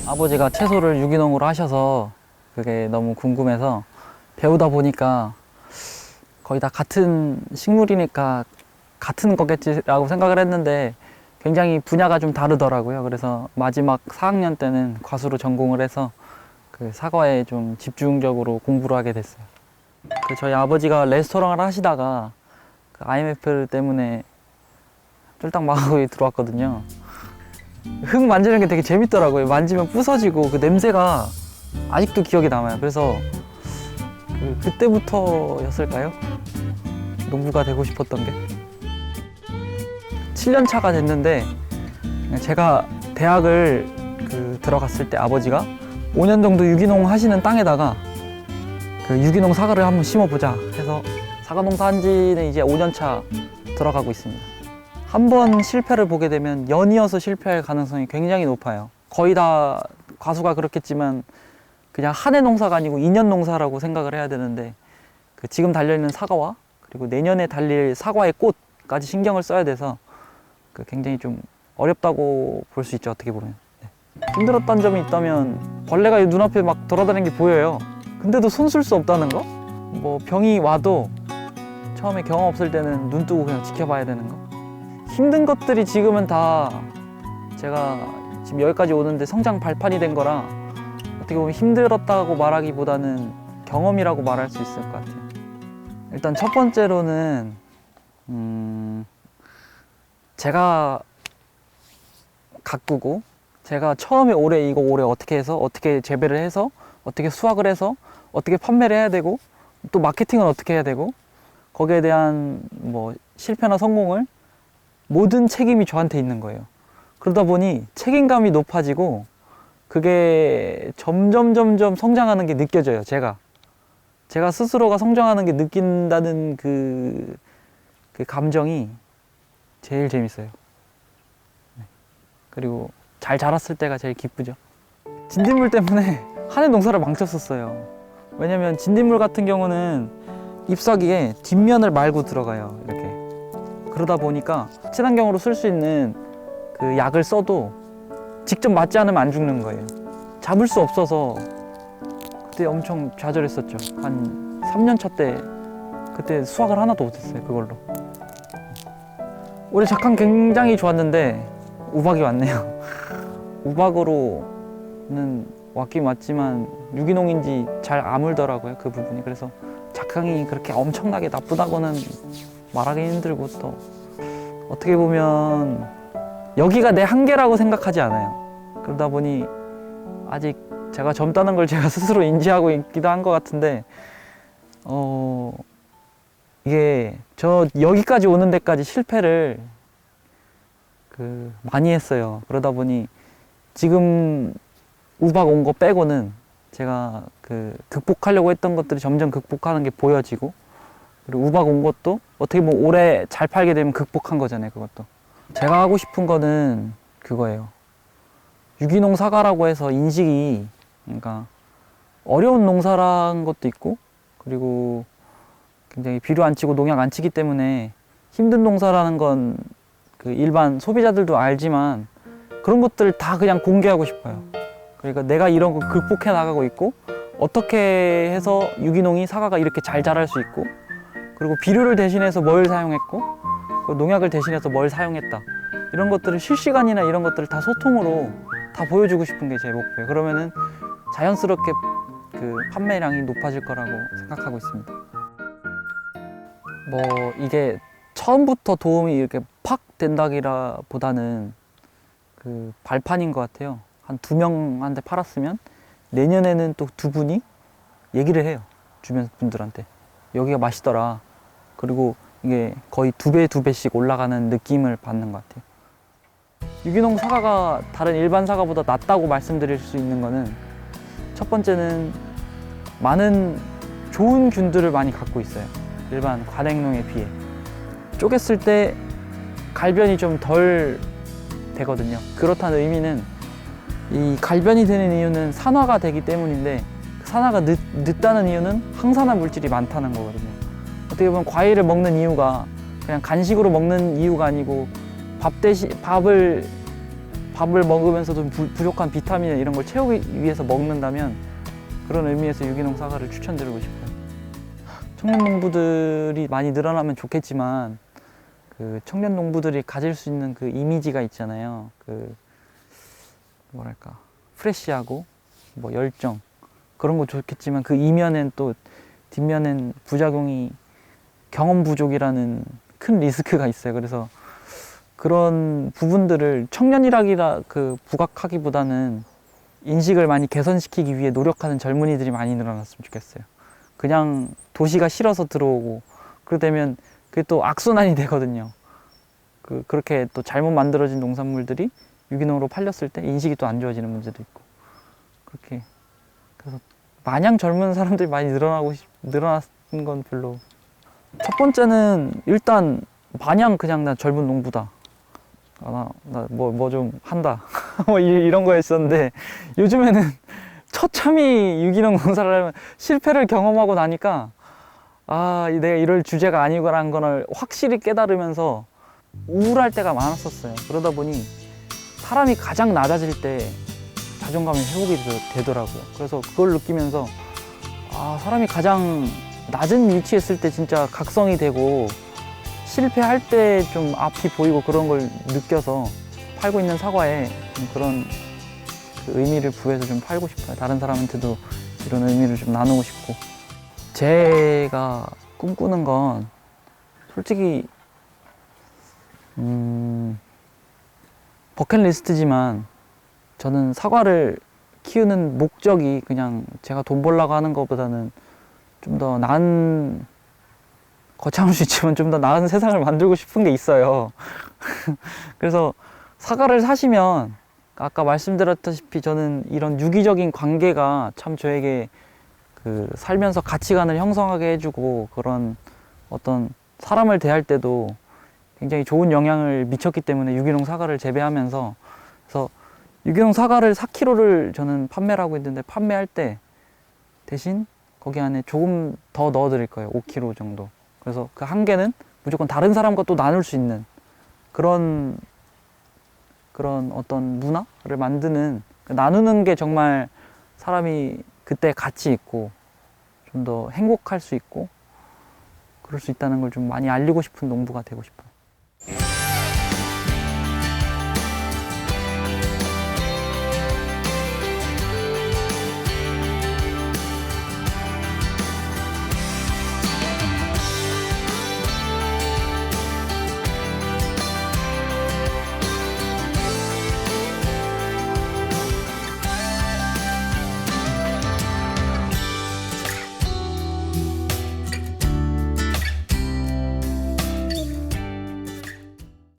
아버지가 채소를 유기농으로 하셔서 그게 너무 궁금해서 배우다 보니까 거의 다 같은 식물이니까 같은 거겠지라고 생각을 했는데 굉장히 분야가 좀 다르더라고요. 그래서 마지막 4학년 때는 과수로 전공을 해서 그 사과에 좀 집중적으로 공부를 하게 됐어요. 저희 아버지가 레스토랑을 하시다가 그 IMF 때문에 쫄딱 망하고 들어왔거든요. 흙 만지는 게 되게 재밌더라고요. 만지면 부서지고 그 냄새가 아직도 기억에 남아요. 그래서 그때부터였을까요? 농부가 되고 싶었던 게. 7년 차가 됐는데 제가 대학을 들어갔을 때 아버지가 5년 정도 유기농 하시는 땅에다가 그 유기농 사과를 한번 심어보자 해서 사과 농사한 지는 이제 5년 차 들어가고 있습니다. 한 번 실패를 보게 되면 연이어서 실패할 가능성이 굉장히 높아요. 거의 다 과수가 그렇겠지만 그냥 한 해 농사가 아니고 2년 농사라고 생각을 해야 되는데 지금 달려있는 사과와 그리고 내년에 달릴 사과의 꽃까지 신경을 써야 돼서 굉장히 좀 어렵다고 볼 수 있죠, 어떻게 보면. 네. 힘들었던 점이 있다면 벌레가 눈앞에 막 돌아다니는 게 보여요. 근데도 손 쓸 수 없다는 거? 뭐 병이 와도 처음에 경험 없을 때는 눈 뜨고 그냥 지켜봐야 되는 거? 힘든 것들이 지금은 다 제가 지금 여기까지 오는데 성장 발판이 된 거라 어떻게 보면 힘들었다고 말하기보다는 경험이라고 말할 수 있을 것 같아요. 일단 첫 번째로는 제가 가꾸고 제가 처음에 올해 어떻게 해서 어떻게 재배를 해서 어떻게 수확을 해서 어떻게 판매를 해야 되고 또 마케팅은 어떻게 해야 되고 거기에 대한 뭐 실패나 성공을 모든 책임이 저한테 있는 거예요. 그러다 보니 책임감이 높아지고 그게 점점 성장하는 게 느껴져요. 제가 스스로가 성장하는 게 느낀다는 그 감정이 제일 재밌어요. 네. 그리고 잘 자랐을 때가 제일 기쁘죠. 진딧물 때문에 한 해 농사를 망쳤었어요. 왜냐면 진딧물 같은 경우는 잎사귀에 뒷면을 말고 들어가요. 이렇게. 그러다 보니까 친환경으로 쓸 수 있는 그 약을 써도 직접 맞지 않으면 안 죽는 거예요. 잡을 수 없어서 그때 엄청 좌절했었죠. 한 3년 차 때 그때 수확을 하나도 못했어요. 그걸로. 올해 작황 굉장히 좋았는데 우박이 왔네요. 우박으로는 왔긴 왔지만 유기농인지 잘 아물더라고요. 그 부분이. 그래서 작황이 그렇게 엄청나게 나쁘다고는 말하기 힘들고 또 어떻게 보면 여기가 내 한계라고 생각하지 않아요. 그러다 보니 아직 제가 젊다는 걸 제가 스스로 인지하고 있기도 한 것 같은데 이게 저 여기까지 오는 데까지 실패를 많이 했어요. 그러다 보니 지금 우박 온 거 빼고는 제가 극복하려고 했던 것들이 점점 극복하는 게 보여지고 그리고 우박 온 것도 어떻게 보면 올해 잘 팔게 되면 극복한 거잖아요. 그것도 제가 하고 싶은 거는 그거예요. 유기농 사과라고 해서 인식이 그러니까 어려운 농사라는 것도 있고 그리고 굉장히 비료 안 치고 농약 안 치기 때문에 힘든 농사라는 건 일반 소비자들도 알지만 그런 것들을 다 그냥 공개하고 싶어요. 그러니까 내가 이런 거 극복해 나가고 있고 어떻게 해서 유기농이 사과가 이렇게 잘 자랄 수 있고 그리고 비료를 대신해서 뭘 사용했고 농약을 대신해서 뭘 사용했다 이런 것들을 실시간이나 이런 것들을 다 소통으로 다 보여주고 싶은 게 제 목표예요. 그러면은 자연스럽게 판매량이 높아질 거라고 생각하고 있습니다. 뭐 이게 처음부터 도움이 이렇게 팍 된다기라 보다는 발판인 것 같아요. 한 2명한테 팔았으면 내년에는 또 2분이 얘기를 해요. 주변 분들한테 여기가 맛있더라. 그리고 이게 거의 2배씩 올라가는 느낌을 받는 것 같아요. 유기농 사과가 다른 일반 사과보다 낫다고 말씀드릴 수 있는 거는 첫 번째는 많은 좋은 균들을 많이 갖고 있어요. 일반 관행농에 비해 쪼갰을 때 갈변이 좀 덜 되거든요. 그렇다는 의미는 이 갈변이 되는 이유는 산화가 되기 때문인데 산화가 늦다는 이유는 항산화 물질이 많다는 거거든요. 어떻게 보면 과일을 먹는 이유가 그냥 간식으로 먹는 이유가 아니고 밥을 밥을 먹으면서도 부족한 비타민 이런 걸 채우기 위해서 먹는다면 그런 의미에서 유기농 사과를 추천드리고 싶어요. 청년 농부들이 많이 늘어나면 좋겠지만 그 청년 농부들이 가질 수 있는 그 이미지가 있잖아요. 그 뭐랄까 프레시하고 뭐 열정 그런 거 좋겠지만 그 이면엔 또 뒷면엔 부작용이 경험 부족이라는 큰 리스크가 있어요. 그래서 그런 부분들을 청년이라기라 그 부각하기보다는 인식을 많이 개선시키기 위해 노력하는 젊은이들이 많이 늘어났으면 좋겠어요. 그냥 도시가 싫어서 들어오고 그러되면 그게 또 악순환이 되거든요. 그렇게 또 잘못 만들어진 농산물들이 유기농으로 팔렸을 때 인식이 또 안 좋아지는 문제도 있고 그렇게 그래서 마냥 젊은 사람들이 많이 늘어났는 건 별로. 첫 번째는 일단 마냥 그냥 나 젊은 농부다. 나 뭐 좀 한다. 뭐 이런 거였었는데 요즘에는 처참히 유기농 농사를 하면 실패를 경험하고 나니까 내가 이럴 주제가 아니구나라는 걸 확실히 깨달으면서 우울할 때가 많았었어요. 그러다 보니 사람이 가장 낮아질 때 자존감이 회복이 되더라고요. 그래서 그걸 느끼면서 사람이 가장 낮은 위치에 있을 때 진짜 각성이 되고 실패할 때 좀 앞이 보이고 그런 걸 느껴서 팔고 있는 사과에 좀 그런 그 의미를 부여해서 좀 팔고 싶어요. 다른 사람한테도 이런 의미를 좀 나누고 싶고. 제가 꿈꾸는 건 솔직히 버킷리스트지만 저는 사과를 키우는 목적이 그냥 제가 돈 벌려고 하는 것보다는 좀 더 나은, 거창할 수 있지만 좀 더 나은 세상을 만들고 싶은 게 있어요. 그래서 사과를 사시면 아까 말씀드렸다시피 저는 이런 유기적인 관계가 참 저에게 그 살면서 가치관을 형성하게 해주고 그런 어떤 사람을 대할 때도 굉장히 좋은 영향을 미쳤기 때문에 유기농 사과를 재배하면서 그래서 유기농 사과를 4kg를 저는 판매를 하고 있는데 판매할 때 대신 거기 안에 조금 더 넣어 드릴 거예요. 5kg 정도. 그래서 그 한 개는 무조건 다른 사람과 또 나눌 수 있는 그런 어떤 문화를 만드는, 나누는 게 정말 사람이 그때 가치 있고 좀 더 행복할 수 있고 그럴 수 있다는 걸 좀 많이 알리고 싶은 농부가 되고 싶어요.